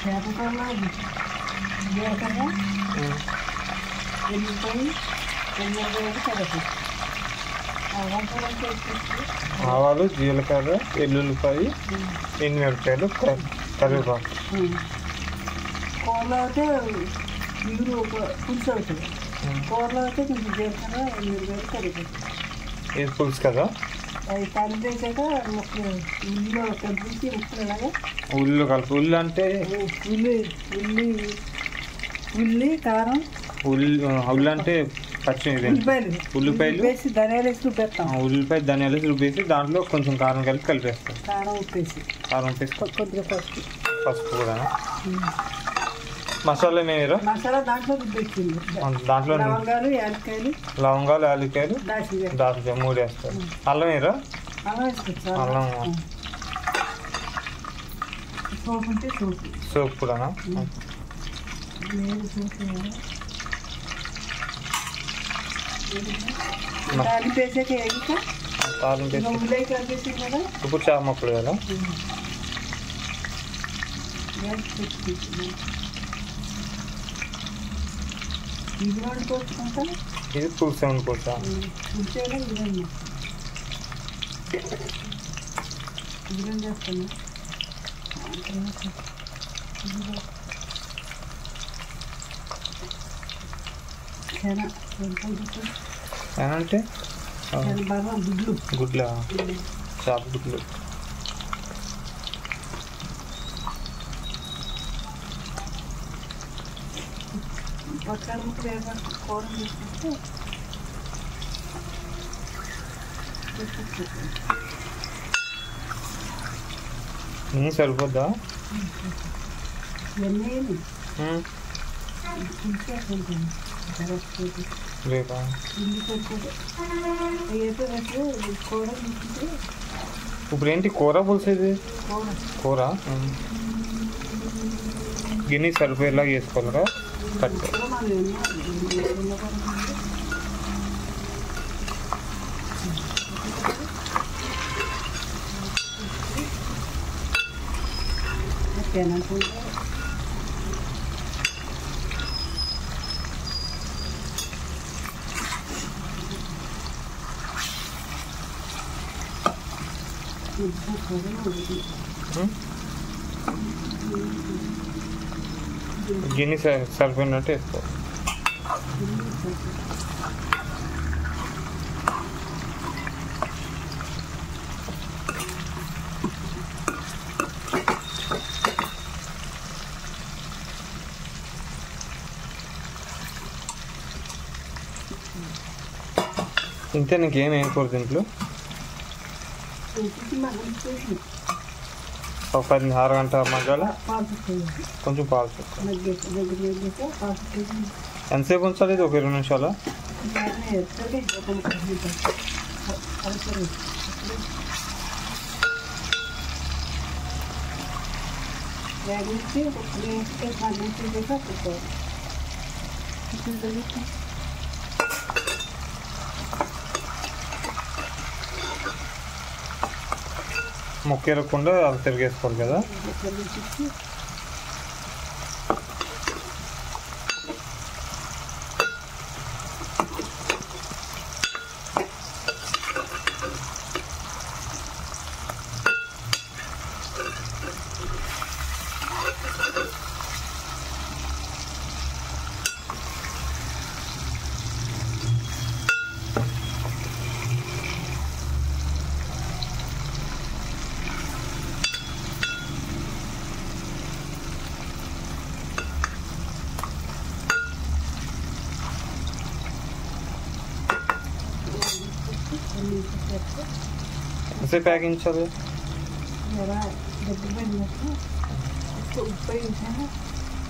చేపకూరలో జీలకర్ర ఎల్లిపాయ ఎల్లుల్లిపాయలు కరివేపాకు ఆవాలు జీలకర్ర ఎల్లుల్లిపాయ ఎండుమిరపకాయలు కరివేపాకు. కూరలో అయితే ఇగురు పులుసు అవుతుంది. కూరలో అయితే కొంచెం జీలకర్ర ఎల్లుల్లిపాయలు కరివేపాకు. ఇది పులుసు కదా. అవి కలిపేసాక ముక్కలు ఉల్లిలో కలిపి ముక్కలు అలాగే ఉల్లి కలిపి. ఉల్లి అంటే ఉల్లి కారం ఉల్లి అంటే ఉల్లిపాయలు వేసి ధనియాలు వేసి రుబ్బేస్తాం. ఉల్లిపాయ ధనియాలు వేసి రుబ్బేసి దాంట్లో కొంచెం కారం కలిపి కలిపేస్తాం. కారం ఉప్పేసి కొద్దిగా పసుపు కూడా. మసాలా మేరా మసాలా దాంట్లో రుబ్బేసింది. దాంట్లో లవంగాలు యాలక్కాయలు దాల్చిన 3 వేస్తారు. అల్లం వేరా అల్లం సోప్ కూడా. ఇప్పుడు చేప ముక్కలు కదా. ఇది పులుసు వండుకోవచ్చా. అంటే గుడ్ల చేప గుడ్లు. సరిపోద్దా. ఇప్పుడు ఏంటి కూర పులిసేది. కూర గిన్నె సరిపోయేలాగా వేసుకోవాలిగా. కట్ గిన్నె సరిపోయినట్టు వేసుకో. ఇంతే. నీకేం వేయకూడదు దీంట్లో. ఒక 10 గంట మగ్గాల. కొంచెం పాలు ఎంతసేపు ఉంచాలి ఇది? ఒక 20 నిమిషాలు. ముక్క ఎరగకుండా అది తిరిగేసుకోవాలి కదా. ఎంతసేపు ప్యాకించాలి?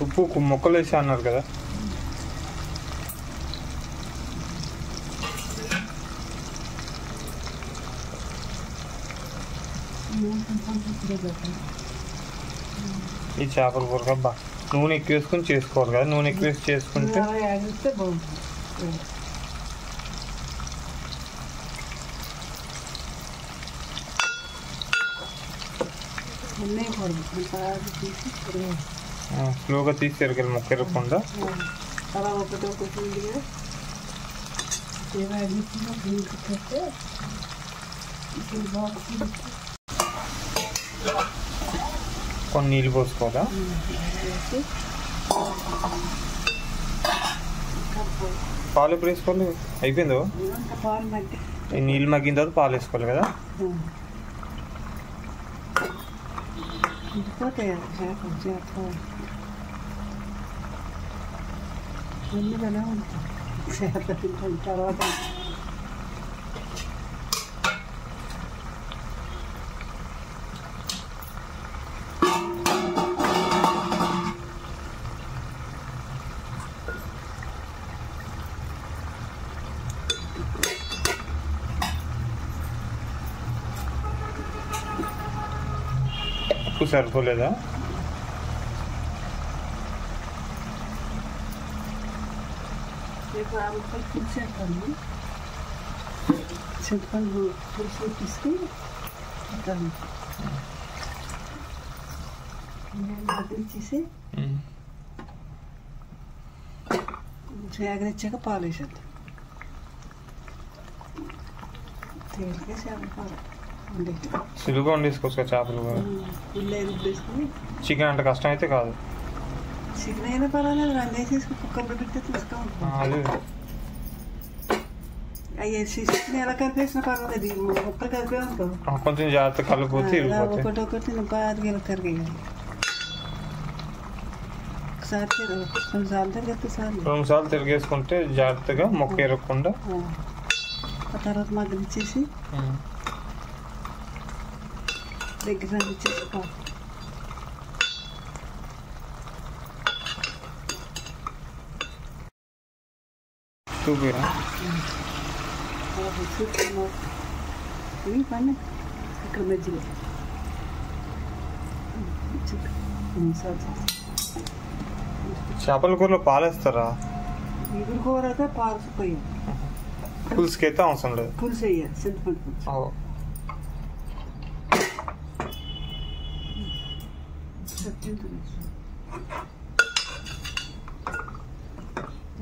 ఉప్పు ముక్కలు వేసి అన్నారు కదా. ఈ చేపల కూర బా నూనె ఎక్కువ వేసుకొని చేసుకోవాలి కదా. నూనె ఎక్కువ వేసి చేసుకుంటే స్లోగా తీసి ఎరగలి మొక్క ఎరగకుండా. అలా ఒకటి కొన్ని నీళ్ళు పోసుకోవాలా? పాలు ఎప్పుడు వేసుకోవాలి? అయిపోయిందో నీళ్ళు మగ్గిన తర్వాత పాలు వేసుకోవాలి కదా? తర్వాత ఉప్పు సరిపోలేదా? చింతపండు పులుసు తీసుకుని మగ్గించేసి సేగరిచ్చాక పాలు వేసేద్దాం. తేలికే చేపలు సులువుగా వండేసుకోవచ్చు చేపలు. ఉల్లి వేసుకుని చికెన్ అంటే కష్టం అయితే కాదు. చికెన్ అయినా పర్వాలేదు, రంగేసేసి కుక్కర్లో పెడితే చూస్తూ ఉంటాం. అవి చికెన్ ఎలా కలిపేసినా పర్వాలేదు, ముక్కలు కలిపే ఉంటాం. కొంచెం జాగ్రత్త కలిపితే ఒకటి బాగా కరిగేయాలి. ఒకసారి 2 సార్లు తిరిగితే చాలు. 2 సార్లు తిరిగేసుకుంటే జాగ్రత్తగా మొక్క ఎరగకుండా. ఆ తర్వాత మగ్గనిచ్చేసి దగ్గర ఇచ్చేసి చూపిరా పని ఇక్కడ మధ్యలో చేపల కూరలో పాలేస్తారా? ఇగురు కూర అయితే పాలు పోయాలి. పులుసుకి అయితే అవసరం లేదు. పులుసు వేయాలి, చింతపండు పులుసు.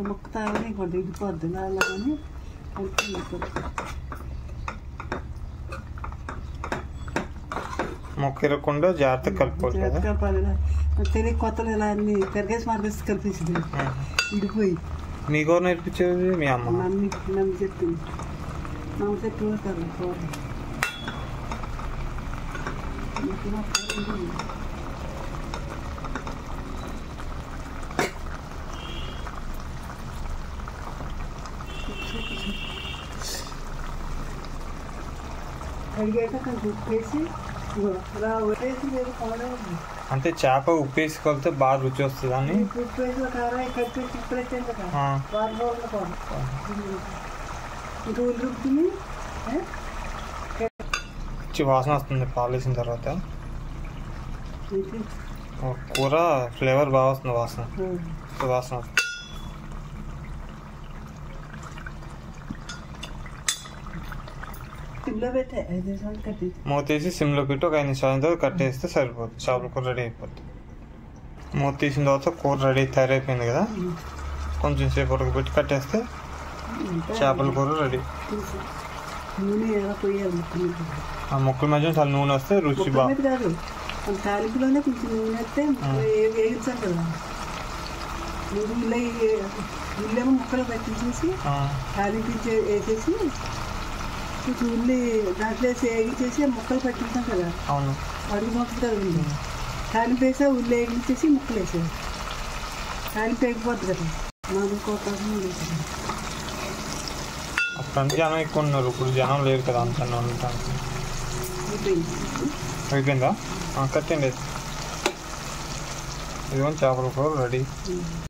ముక్క తాగని ఇంకోటి ఇడిపోద్ది అలాగని మొక్క ఎరగకుండా జాగ్రత్తగా కలుపుకోవాలి. కలపాలి. తెలియ కొత్తలు ఇలా అన్ని కరిగేసి మార్గేసి కలిపేసింది ఇడిపోయి. మీకు ఎవరు నేర్పించేది? మీ అమ్మ? నన్ను చెప్పింది. నమ్మ చెప్పి కూర కడిగాక కొంచెం ఉప్పు వేసి అలా వేసి లేదు కావడం. అంటే చేప ఉప్పు వేసి కలిపితే బాగా రుచి వస్తుంది అని. ఉప్పు వేసి కారం కలిపేసి ఉప్పు వేసేది కదా ఇంకా ఉల్లి రుబ్బుకుని వాసన వస్తుంది పాలు వేసిన తర్వాత. కూర ఫ్లేవర్ బాగా వస్తుంది, వాసన వస్తుంది. మూతేసి సిమ్లో పెట్టి ఒక 5 నిమిషాల తర్వాత కట్టేస్తే సరిపోతుంది. చేపల కూర రెడీ అయిపోద్ది. మూత తీసిన తర్వాత కూర రెడీ తయారైపోయింది కదా, కొంచెం సేపు ఉడకబెట్టి కట్టేస్తే చేపల కూర రెడీ. ఆ ముక్కల మధ్య చాలా నూనె వస్తే రుచి బాగా. తాలింపులోనే కొంచెం నూనె వేస్తే వేయించాం కదా, ఉల్లేమో ముక్కలు పెట్టించేసి తాలింపు వేసేసి కొంచెం ఉల్లి దాంట్లో వేసి వేగించేసి ముక్కలు పెట్టించాం కదా. అవును, అడుగు మొక్కలు కదా ఉంది. తాలింపు వేసా ఉల్లి వేగించేసి ముక్కలు వేసేది. తాలింపు వేగిపోద్ది కదా, మామూలు కోపం వేసేది. అప్పుడు జనం ఎక్కువ ఉన్నారు, ఇప్పుడు జనం లేరు కదా అంత ఉండటానికి. అయిపోయిందా? కట్టండి. ఇదిగో చేపల కూర రెడీ.